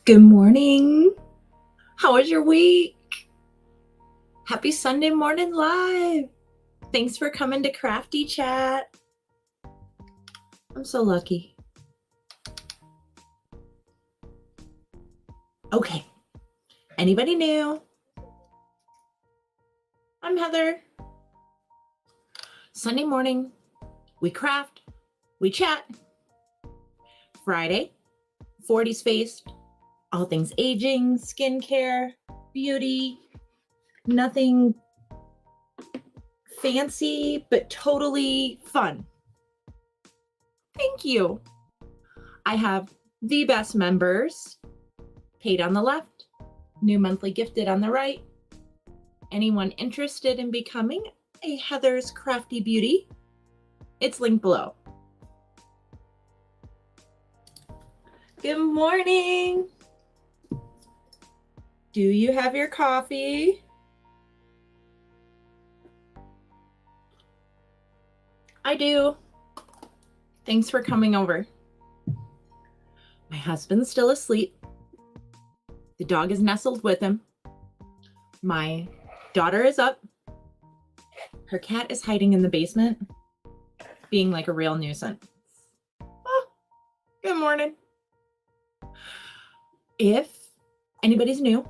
Good morning. How was your week? Happy Sunday morning live. Thanks for coming to Crafty Chat. I'm so lucky. Okay. Anybody new? I'm Heather. Sunday morning, we craft, we chat. Friday, 40s faced, all things aging, skincare, beauty, nothing fancy, but totally fun. Thank you. I have the best members, paid on the left, new monthly gifted on the right. Anyone interested in becoming a Heather's Crafty Beauty, it's linked below. Good morning. Do you have your coffee? I do. Thanks for coming over. My husband's still asleep. The dog is nestled with him. My daughter is up. Her cat is hiding in the basement, being like a real nuisance. Oh, good morning. If anybody's new,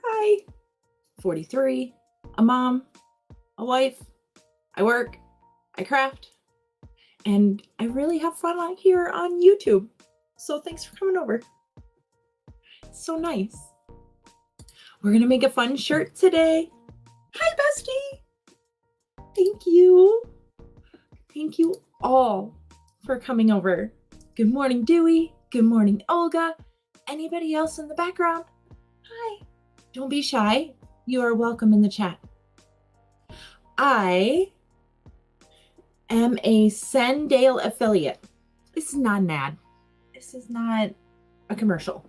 hi. 43, a mom, a wife. I work, I craft, and I really have fun out here on YouTube. So thanks for coming over. It's so nice. We're gonna make a fun shirt today. Hi, bestie. Thank you. Thank you all for coming over. Good morning, Dewey. Good morning, Olga. Anybody else in the background? Hi. Don't be shy. You are welcome in the chat. I am a Sendale affiliate. This is not an ad. This is not a commercial.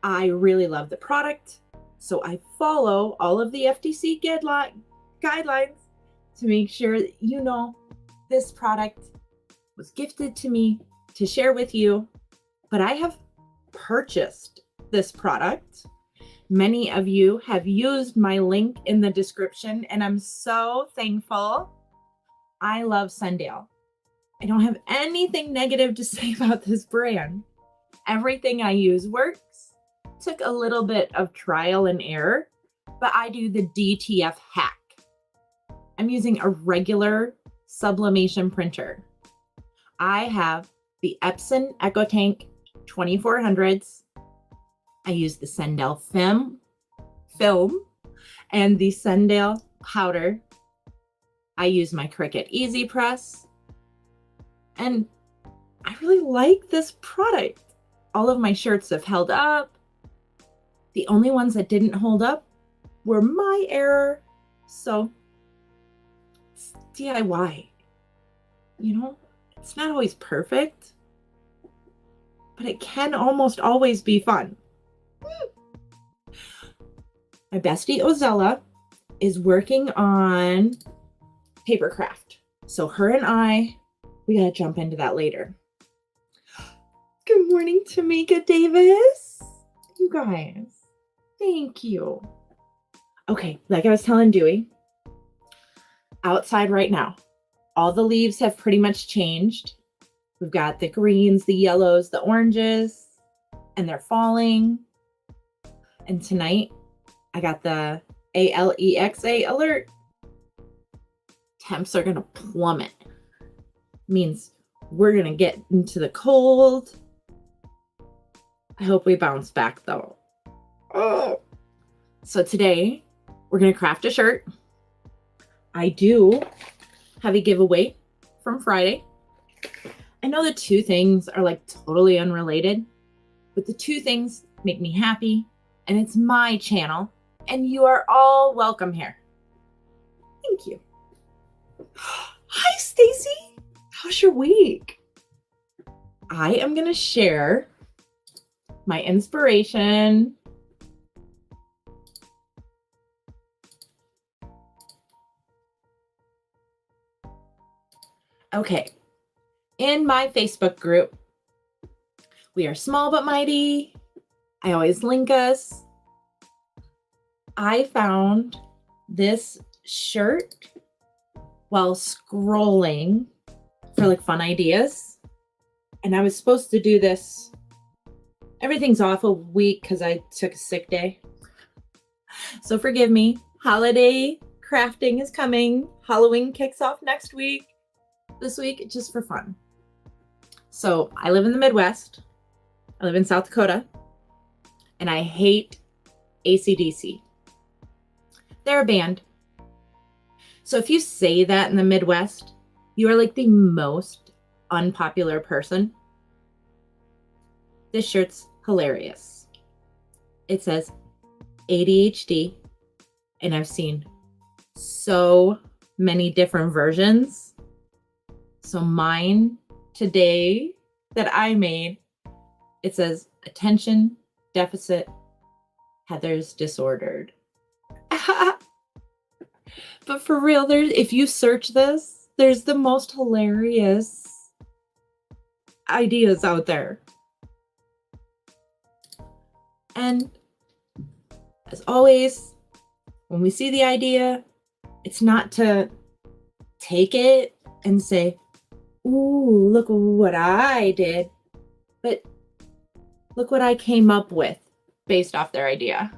I really love the product, so I follow all of the FTC guidelines to make sure that you know this product was gifted to me to share with you, but I have purchased this product. Many of you have used my link in the description, and I'm so thankful. I love Sendale. I don't have anything negative to say about this brand. Everything I use works. Took a little bit of trial and error, but I do the DTF hack. I'm using a regular sublimation printer. I have the Epson EcoTank 2400s. I use the Sendale film and the Sendale powder. I use my Cricut Easy Press, and I really like this product. All of my shirts have held up. The only ones that didn't hold up were my error, so it's DIY. You know, it's not always perfect, but it can almost always be fun. My bestie Ozella is working on paper craft. So her and we gotta jump into that later. Good morning, Tamika Davis. You guys, thank you. Okay, like I was telling Dewey, outside right now, all the leaves have pretty much changed. We've got the greens, the yellows, the oranges, and they're falling. And tonight, I got the ALEXA alert. Temps are gonna plummet. Means we're gonna get into the cold. I hope we bounce back though. Oh. So today, we're gonna craft a shirt. I do have a giveaway from Friday. I know the two things are like totally unrelated, but the two things make me happy, and it's my channel, and you are all welcome here. Thank you. Hi, Stacy. How's your week? I am going to share my inspiration. Okay. In my Facebook group, we are small but mighty. I always link us. I found this shirt while scrolling for like fun ideas. And I was supposed to do this. Everything's off a week because I took a sick day. So forgive me. Holiday crafting is coming. Halloween kicks off next week. This week, just for fun. So I live in the Midwest. I live in South Dakota. And I hate AC/DC. They're a band. So if you say that in the Midwest, you are like the most unpopular person. This shirt's hilarious. It says ADHD, and I've seen so many different versions. So mine today that I made, it says attention deficit, Heather's disordered. But for real, if you search this, there's the most hilarious ideas out there. And as always, when we see the idea, it's not to take it and say, ooh, look what I did, but look what I came up with based off their idea.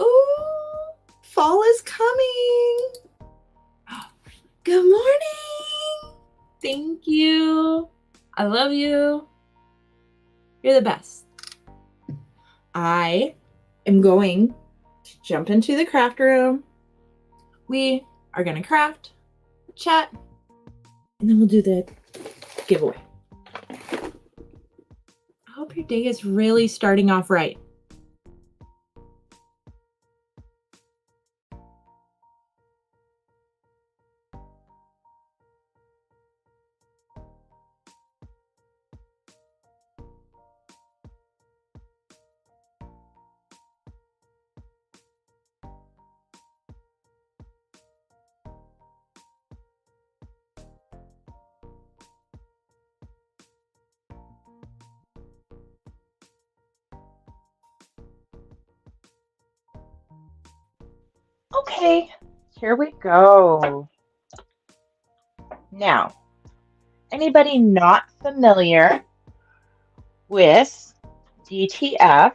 Ooh, fall is coming. Good morning. Thank you. I love you. You're the best. I am going to jump into the craft room. We are going to craft, chat, and then we'll do the giveaway. I hope your day is really starting off right. Okay, here we go. Now, anybody not familiar with DTF?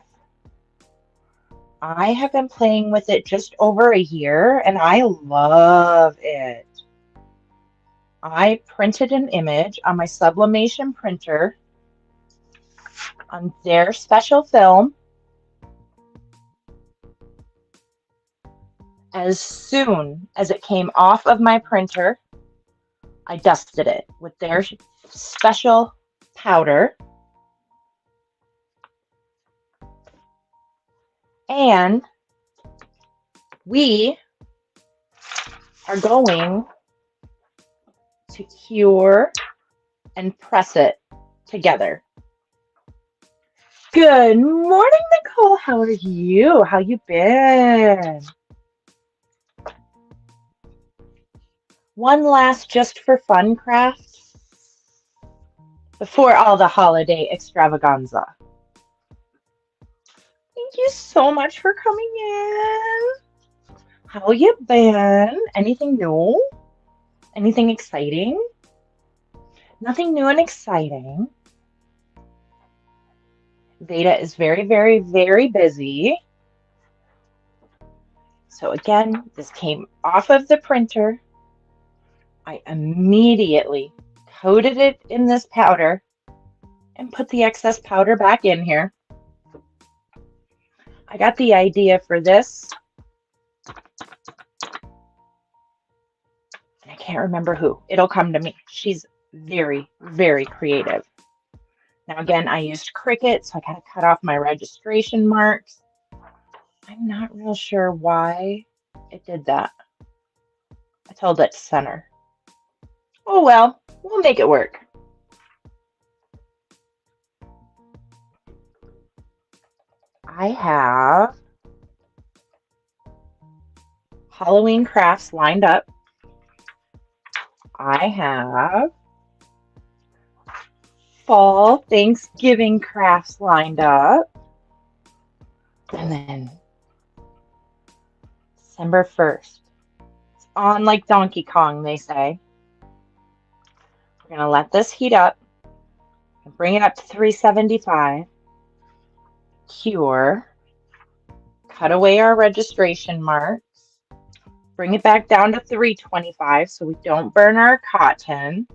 I have been playing with it just over a year and I love it. I printed an image on my Sublimation printer on their special film. As soon as it came off of my printer, I dusted it with their special powder. And we are going to cure and press it together. Good morning, Nicole. How are you? How you been? One last just for fun craft before all the holiday extravaganza. Thank you so much for coming in. How you been? Anything new? Anything exciting? Nothing new and exciting. Veda is very, very, very busy. So again, this came off of the printer. I immediately coated it in this powder and put the excess powder back in here. I got the idea for this. And I can't remember who. It'll come to me. She's very, very creative. Now again, I used Cricut, so I gotta cut off my registration marks. I'm not real sure why it did that. I told it to center. Oh well, we'll make it work. I have Halloween crafts lined up. I have fall Thanksgiving crafts lined up. And then December 1st. It's on like Donkey Kong, they say. We're going to let this heat up and bring it up to 375. Cure. Cut away our registration marks. Bring it back down to 325 so we don't burn our cotton.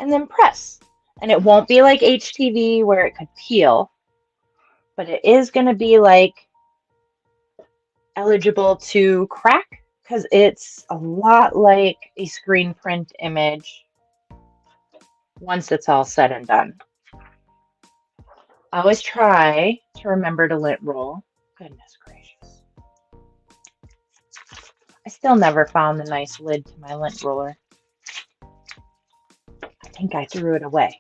And then press. And it won't be like HTV where it could peel, but it is going to be like eligible to crack because it's a lot like a screen print image once it's all said and done. I always try to remember to lint roll. Goodness gracious. I still never found the nice lid to my lint roller. I think I threw it away.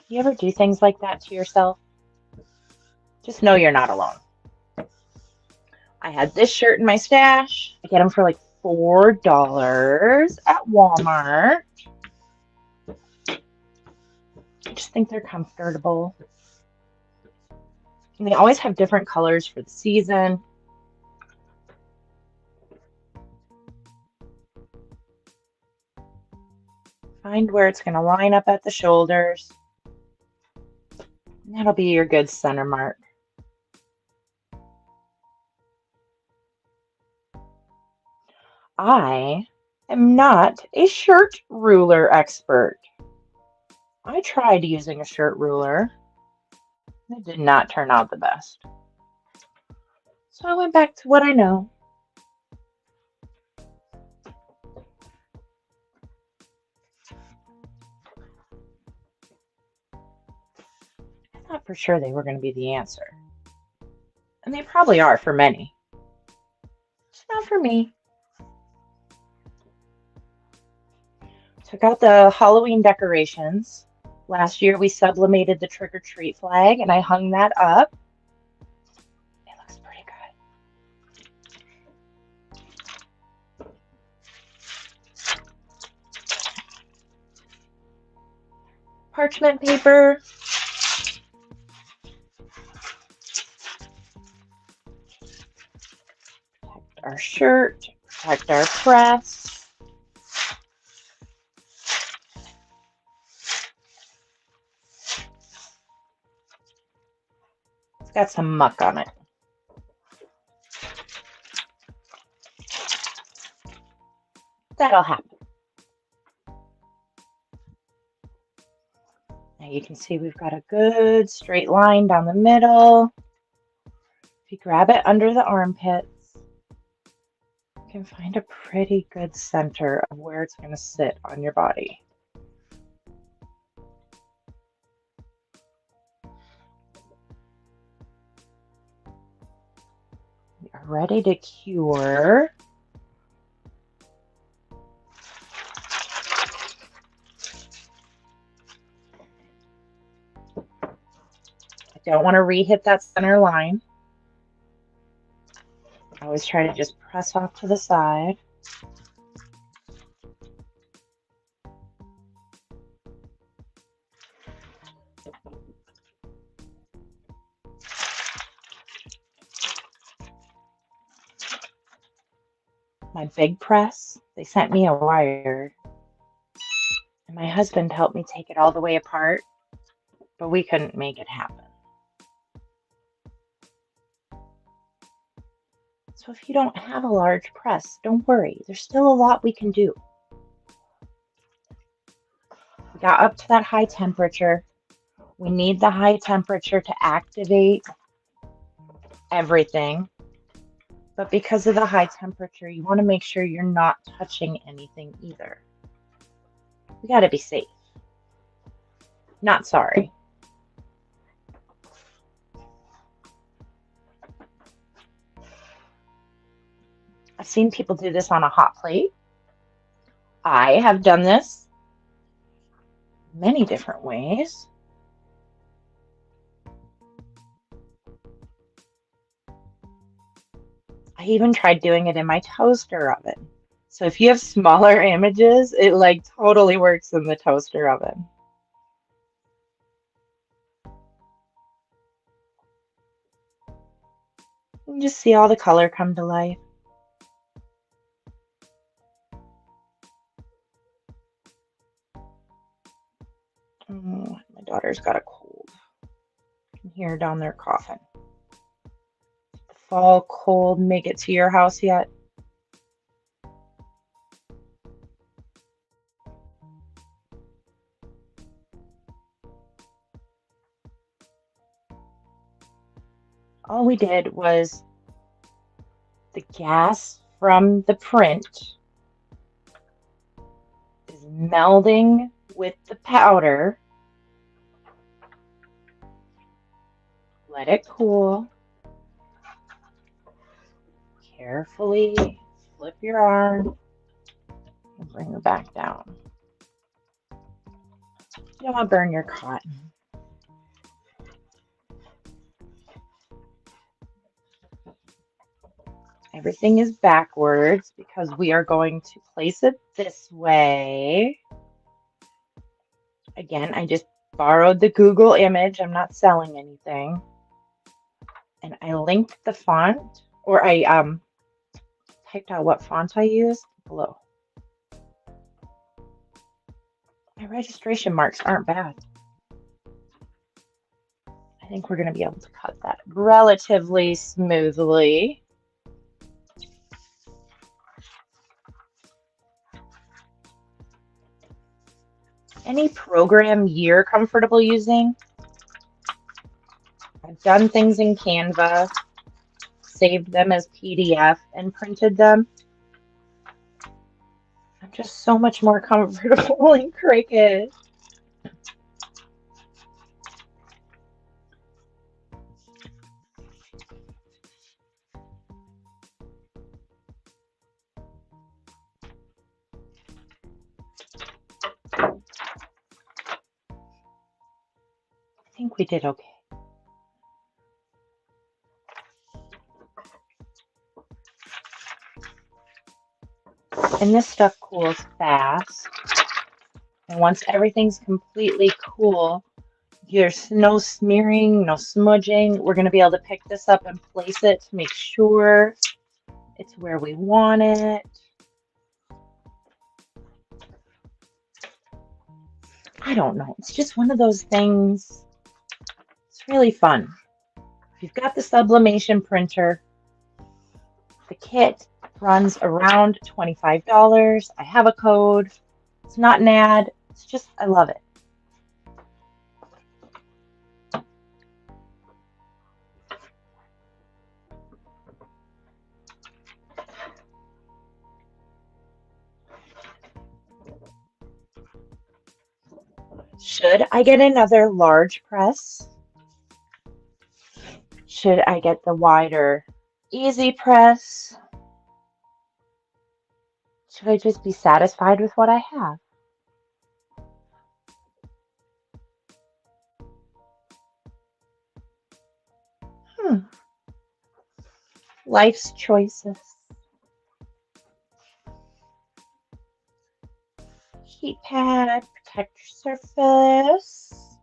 You ever do things like that to yourself? Just know you're not alone. I had this shirt in my stash. I get them for like $4 at Walmart. I just think they're comfortable. And they always have different colors for the season. Find where it's going to line up at the shoulders. And that'll be your good center mark. I am not a shirt ruler expert. I tried using a shirt ruler. It did not turn out the best. So I went back to what I know. I thought for sure they were going to be the answer. And they probably are for many. Just not for me. Took out the Halloween decorations. Last year we sublimated the trick-or-treat flag and I hung that up. It looks pretty good. Parchment paper. Protect our shirt, protect our press. It's got some muck on it. That'll happen. Now you can see we've got a good straight line down the middle. If you grab it under the armpits, you can find a pretty good center of where it's going to sit on your body. We are ready to cure. I don't want to re-hit that center line. I always try to just press off to the side. My big press, they sent me a wire, and my husband helped me take it all the way apart, but we couldn't make it happen. So if you don't have a large press, don't worry. There's still a lot we can do. We got up to that high temperature. We need the high temperature to activate everything. But because of the high temperature, you want to make sure you're not touching anything either. We got to be safe. Not sorry. I've seen people do this on a hot plate. I have done this many different ways. I even tried doing it in my toaster oven. So if you have smaller images, it like totally works in the toaster oven. You can just see all the color come to life. Oh, my daughter's got a cold. I can hear her down there coughing. The fall cold make it to your house yet? All we did was the gas from the print is melding with the powder. Let it cool. Carefully flip your arm and bring her back down. You don't want to burn your cotton. Everything is backwards because we are going to place it this way. Again, I just borrowed the Google image. I'm not selling anything. And I linked the font, or I typed out what font I used below. My registration marks aren't bad. I think we're going to be able to cut that relatively smoothly. Any program you're comfortable using? I've done things in Canva, saved them as PDF, and printed them. I'm just so much more comfortable in Cricut. I think we did okay. And this stuff cools fast. And once everything's completely cool, there's no smearing, no smudging. We're going to be able to pick this up and place it to make sure it's where we want it. I don't know. It's just one of those things. It's really fun. If you've got the sublimation printer, the kit runs around $25. I have a code. It's not an ad. It's just, I love it. Should I get another large press? Should I get the wider easy press? Should I just be satisfied with what I have? Life's choices. Heat pad, protect your surface.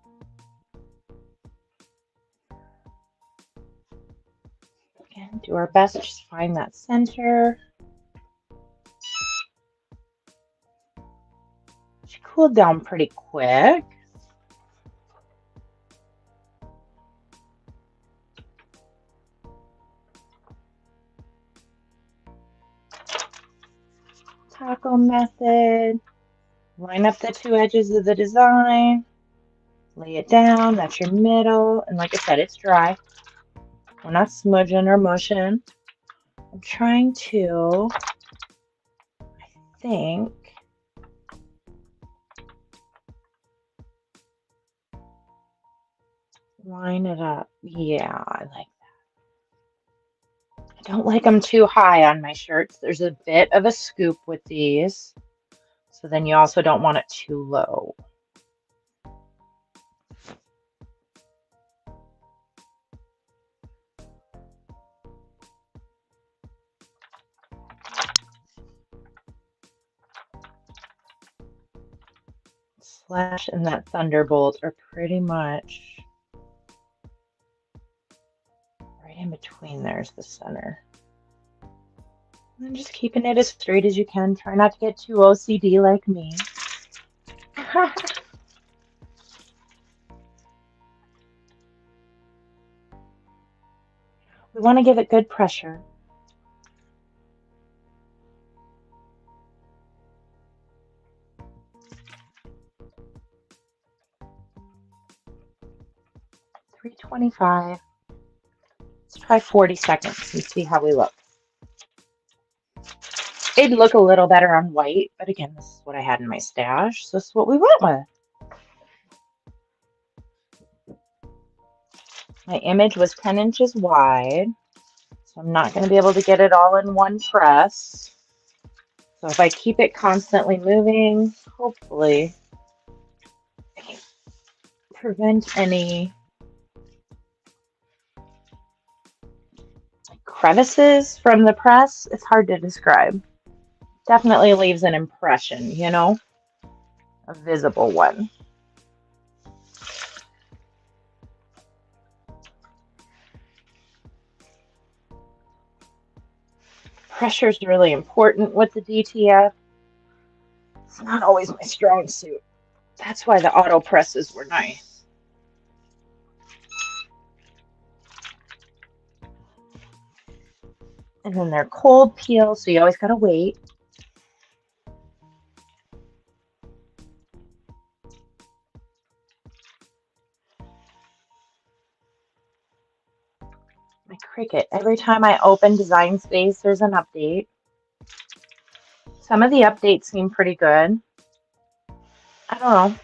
Again, do our best to just find that center. She cooled down pretty quick. Taco method. Line up the two edges of the design. Lay it down. That's your middle. And like I said, it's dry. We're not smudging or mushing. I'm trying to, I think, line it up. Yeah, I like that. I don't like them too high on my shirts. There's a bit of a scoop with these. So then you also don't want it too low. Flash and that thunderbolt are pretty much right in between. There's the center. And just keeping it as straight as you can. Try not to get too OCD like me. We want to give it good pressure. $3.25. Let's try 40 seconds and see how we look. It'd look a little better on white, but again, this is what I had in my stash, so this is what we went with. My image was 10 inches wide, so I'm not going to be able to get it all in one press. So if I keep it constantly moving, hopefully I can prevent any crevices from the press. It's hard to describe. Definitely leaves an impression, you know, a visible one. Pressure is really important with the DTF. It's not always my strong suit. That's why the auto presses were nice. And then they're cold peel, so you always gotta wait. My Cricut, every time I open Design Space, there's an update. Some of the updates seem pretty good. I don't know.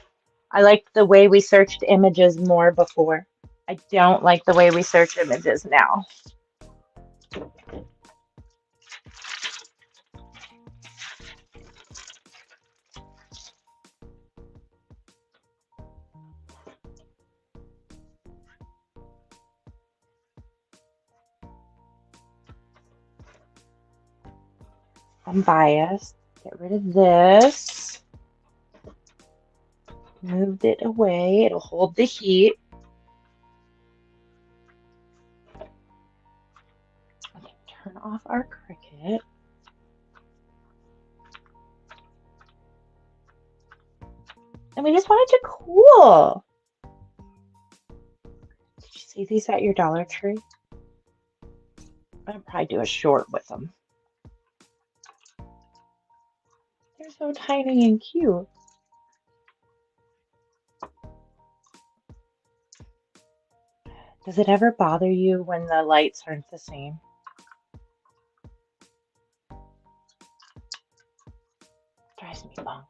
I liked the way we searched images more before. I don't like the way we search images now. I'm biased. Get rid of this. Moved it away. It'll hold the heat. Okay, turn off our Cricut. And we just want it to cool. Did you see these at your Dollar Tree? I'll probably do a short with them. They're so tiny and cute. Does it ever bother you when the lights aren't the same? It drives me bonkers.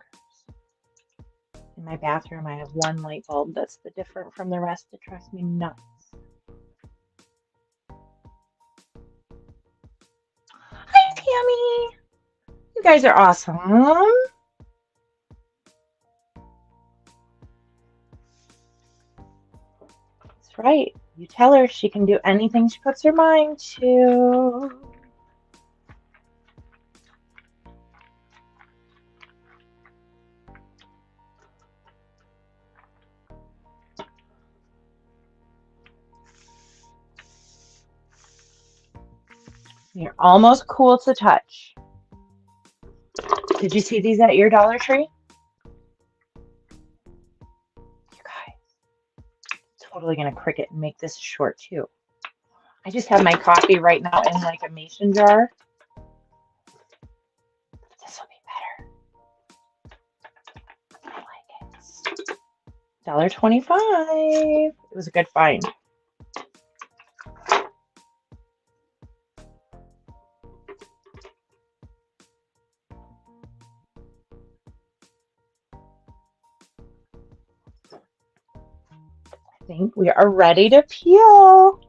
In my bathroom, I have one light bulb that's different from the rest. It drives me nuts. Hi, Tammy. You guys are awesome. That's right. You tell her she can do anything she puts her mind to. You're almost cool to touch. Did you see these at your Dollar Tree? You guys, totally gonna Cricut and make this short too. I just have my coffee right now in like a mason jar. This will be better. I like it. $1.25. It was a good find. I think we are ready to peel.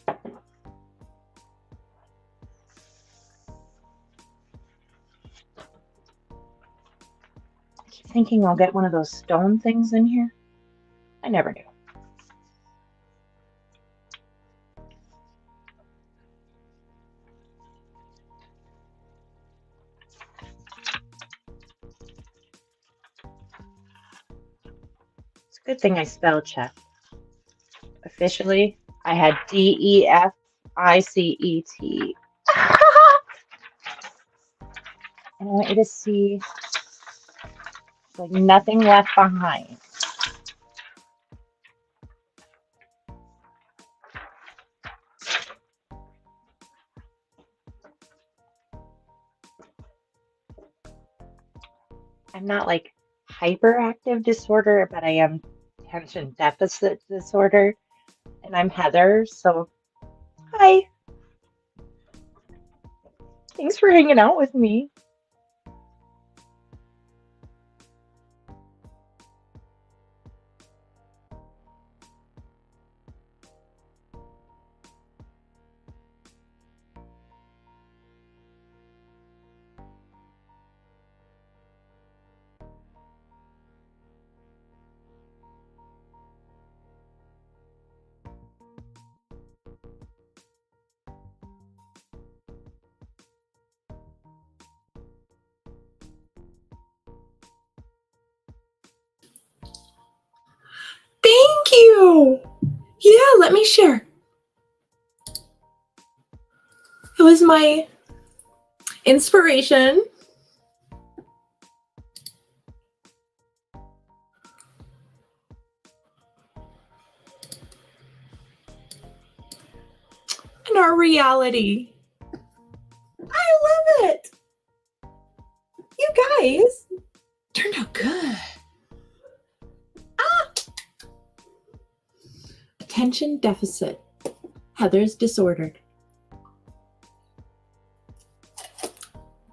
I keep thinking I'll get one of those stone things in here. I never do. Good thing I spell checked. Officially, I had DEFICET. And I want you to see like nothing left behind. I'm not like hyperactive disorder, but I am attention deficit disorder. And I'm Heather, so hi. Thanks for hanging out with me. Thank you. Yeah, let me share. It was my inspiration. And our reality. I love it. You guys turned out good. Attention deficit. Heather's disordered.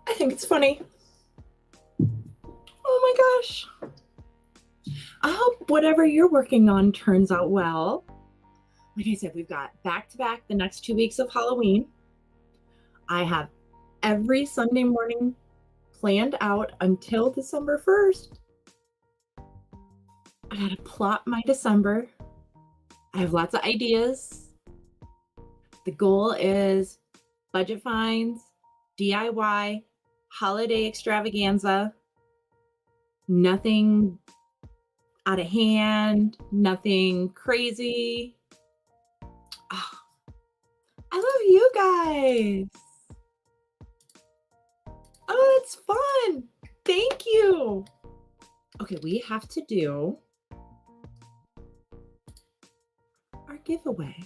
I think it's funny. Oh my gosh. I hope whatever you're working on turns out well. Like I said, we've got back-to-back the next 2 weeks of Halloween. I have every Sunday morning planned out until December 1st. I gotta plot my December. I have lots of ideas. The goal is budget finds, DIY, holiday extravaganza, nothing out of hand, nothing crazy. Oh, I love you guys. Oh, it's fun. Thank you. Okay, we have to do our giveaway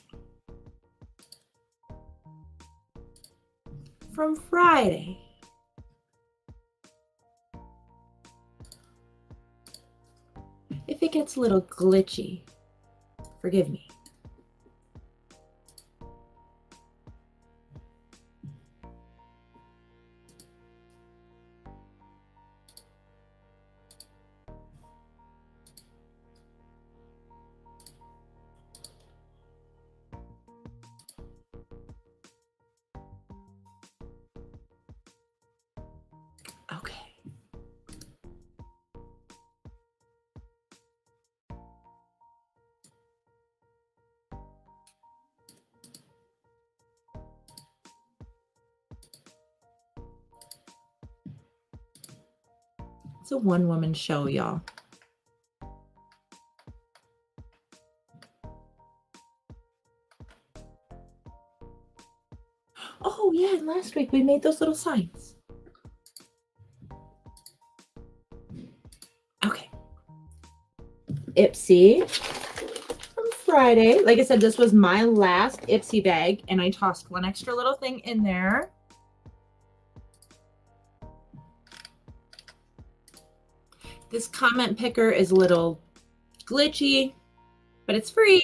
from Friday. If it gets a little glitchy, forgive me. Okay. It's a one-woman show, y'all. Oh, yeah, and last week we made those little signs. Okay. Ipsy from Friday. Like I said, this was my last Ipsy bag, and I tossed one extra little thing in there. This comment picker is a little glitchy, but it's free.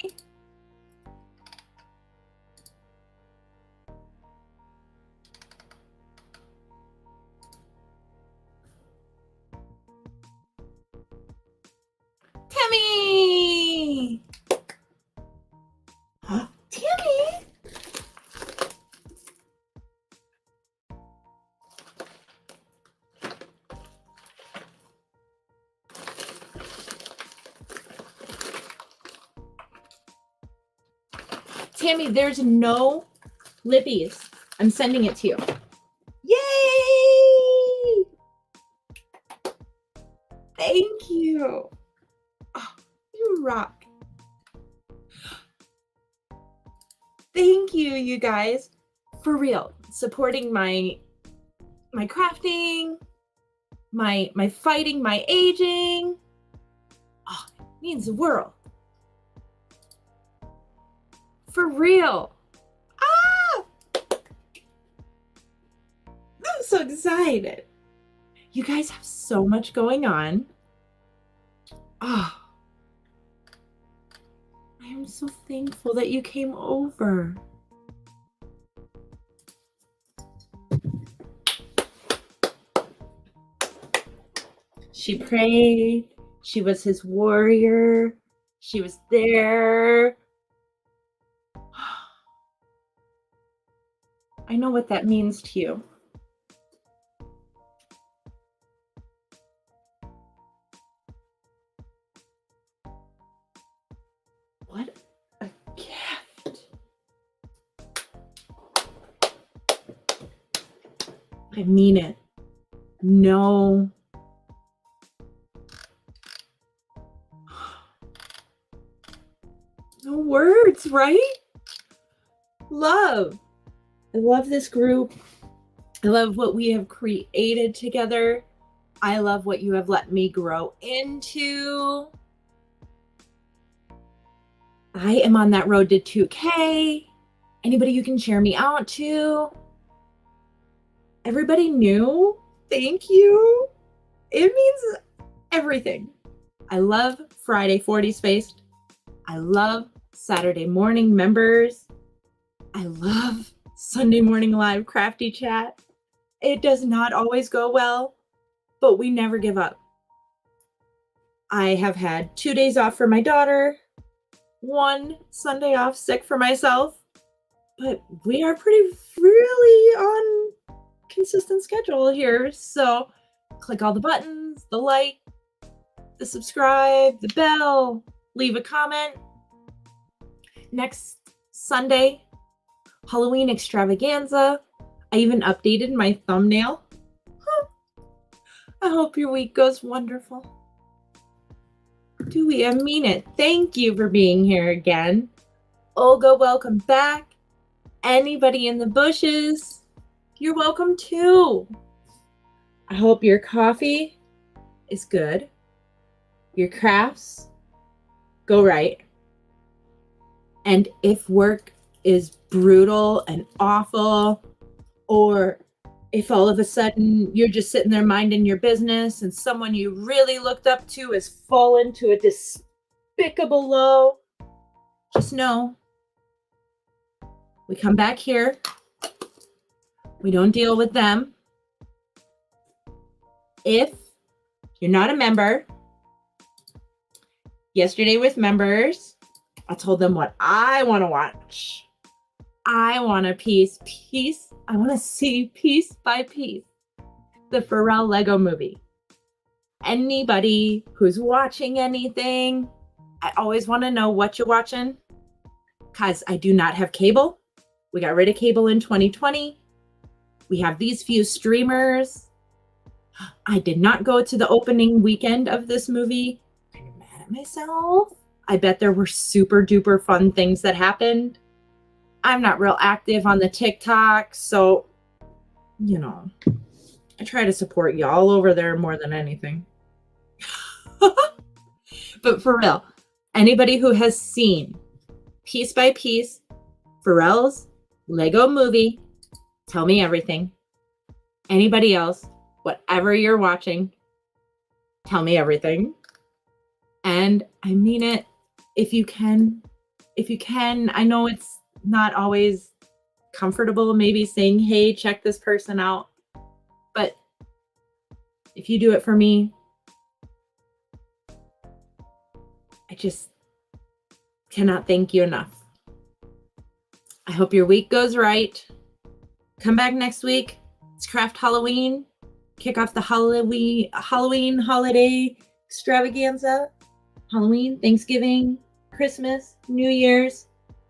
Tammy! Huh? Tammy! Tammy, there's no lippies. I'm sending it to you. Yay! Thank you. Oh, you You rock. Thank you, you guys, for real, supporting my crafting, my fighting, my aging. Oh, it means the world. For real. Ah! I'm so excited. You guys have so much going on. Ah. I am so thankful that you came over. She prayed. She was his warrior. She was there. I know what that means to you. What a gift. I mean it. No. No words, right? Love. I love this group. I love what we have created together. I love what you have let me grow into. I am on that road to 2K. Anybody you can share me out to? Everybody new? Thank you. It means everything. I love Friday 40 Spaced. I love Saturday morning members. I love Sunday morning live crafty chat. It does not always go well, but we never give up. I have had 2 days off for my daughter, 1 Sunday off sick for myself, but we are really on consistent schedule here. So click all the buttons, the like, the subscribe, the bell, leave a comment. Next Sunday, Halloween extravaganza. I even updated my thumbnail. I hope your week goes wonderful. Dewey, I mean it. Thank you for being here again. Olga, welcome back. Anybody in the bushes, you're welcome too. I hope your coffee is good. Your crafts go right. And if work is brutal and awful, or if all of a sudden you're just sitting there minding your business and someone you really looked up to has fallen to a despicable low, just know we come back here. We don't deal with them. If you're not a member, yesterday with members, I told them what I want to watch. I want a piece. I want to see piece by piece the Pharrell Lego movie. Anybody who's watching anything, I always want to know what you're watching, because I do not have cable. We got rid of cable in 2020. We have these few streamers. I did not go to the opening weekend of this movie. I'm mad at myself. I bet there were super duper fun things that happened. I'm not real active on the TikTok, so, you know, I try to support y'all over there more than anything. But for real, anybody who has seen piece by piece Pharrell's Lego movie, tell me everything. Anybody else, whatever you're watching, tell me everything. And I mean it. If you can, I know it's not always comfortable maybe saying, hey, check this person out. But if you do it for me, I just cannot thank you enough. I hope your week goes right. Come back next week. It's Craft Halloween. Kick off the Halloween holiday extravaganza. Halloween, Thanksgiving, Christmas, New Year's,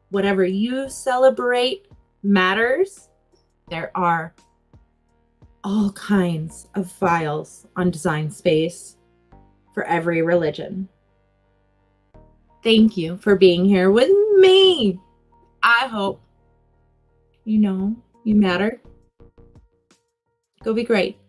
whatever you celebrate matters. There are all kinds of files on Design Space for every religion. Thank you for being here with me. I hope you know you matter. Go be great.